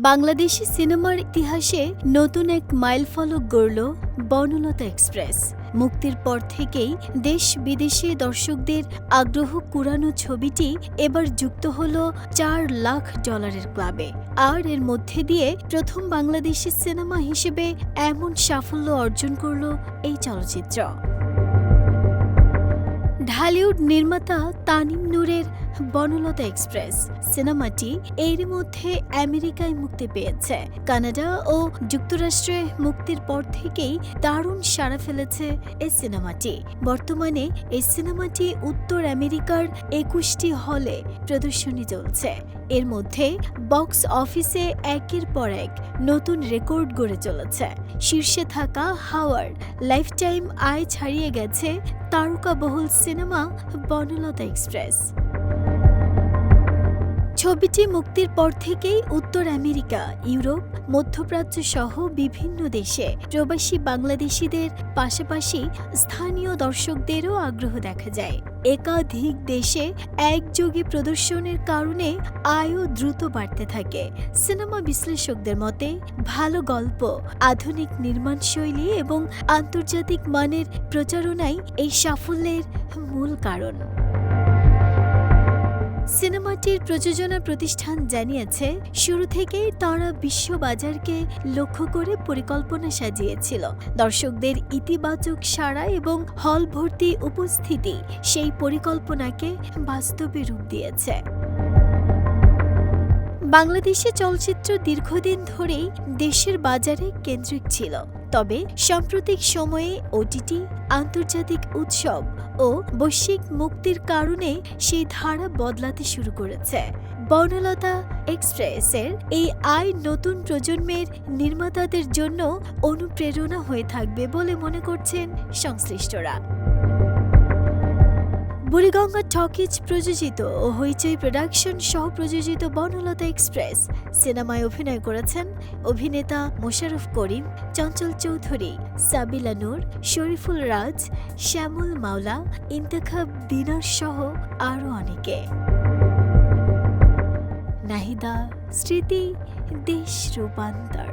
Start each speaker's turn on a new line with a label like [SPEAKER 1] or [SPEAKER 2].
[SPEAKER 1] বাংলাদেশি সিনেমার ইতিহাসে নতুন এক মাইলফলক গড়ল বনলতা এক্সপ্রেস। মুক্তির পর থেকেই দেশ বিদেশে দর্শকদের আগ্রহ কুড়ানো ছবিটি এবার যুক্ত হল $4 লাখ ক্লাবে। আর এর মধ্যে দিয়ে প্রথম বাংলাদেশি সিনেমা হিসেবে এমন সাফল্য অর্জন করল এই চলচ্চিত্র। ঢালিউড নির্মাতা তানিম নূরের বনলতা এক্সপ্রেস সিনেমাটি এরই মধ্যে আমেরিকায় মুক্তি পেয়েছে। কানাডা ও যুক্তরাষ্ট্রে মুক্তির পর থেকেই দারুণ সাড়া ফেলেছে এই সিনেমাটি। বর্তমানে এই সিনেমাটি উত্তর আমেরিকার 21টি হলে প্রদর্শনী চলছে। এর মধ্যে বক্স অফিসে একের পর এক নতুন রেকর্ড গড়ে চলেছে। শীর্ষে থাকা হাওয়ার্ড লাইফটাইম আয় ছাড়িয়ে গেছে তারকাবহুল সিনেমা বনলতা এক্সপ্রেস। ছবিটি মুক্তির পর থেকেই উত্তর আমেরিকা, ইউরোপ, মধ্যপ্রাচ্য সহ বিভিন্ন দেশে প্রবাসী বাংলাদেশিদের পাশাপাশি স্থানীয় দর্শকদেরও আগ্রহ দেখা যায়। একাধিক দেশে একযোগে প্রদর্শনের কারণে আয়ও দ্রুত বাড়তে থাকে। সিনেমা বিশ্লেষকদের মতে ভালো গল্প, আধুনিক নির্মাণশৈলী এবং আন্তর্জাতিক মানের প্রচারণাই এই সাফল্যের মূল কারণ। সিনেমাটির প্রযোজনা প্রতিষ্ঠান জানিয়েছে, শুরু থেকেই তারা বিশ্ববাজারকে লক্ষ্য করে পরিকল্পনা সাজিয়েছিল। দর্শকদের ইতিবাচক সাড়া এবং হল ভর্তি উপস্থিতি সেই পরিকল্পনাকে বাস্তবে রূপ দিয়েছে। বাংলাদেশি চলচ্চিত্র দীর্ঘদিন ধরেই দেশের বাজারে কেন্দ্রিক ছিল, তবে সাম্প্রতিক সময়ে ওটিটি, আন্তর্জাতিক উৎসব ও বৈশ্বিক মুক্তির কারণে সেই ধারা বদলাতে শুরু করেছে। বনলতা এক্সপ্রেসের এই আয় নতুন প্রজন্মের নির্মাতাদের জন্য অনুপ্রেরণা হয়ে থাকবে বলে মনে করছেন সংশ্লিষ্টরা। বুড়িগঙ্গা টকিজ প্রযোজিত ও হইচই প্রোডাকশন সহ প্রযোজিত বনলতা এক্সপ্রেস সিনেমায় অভিনয় করেছেন অভিনেতা মোশাররফ করিম, চঞ্চল চৌধুরী, সাবিলা নূর, শরীফুল রাজ, শ্যামল মাওলা, ইন্তেখাব দিনার সহ আরও অনেকে। নাহিদা স্মৃতি, দেশ রূপান্তর।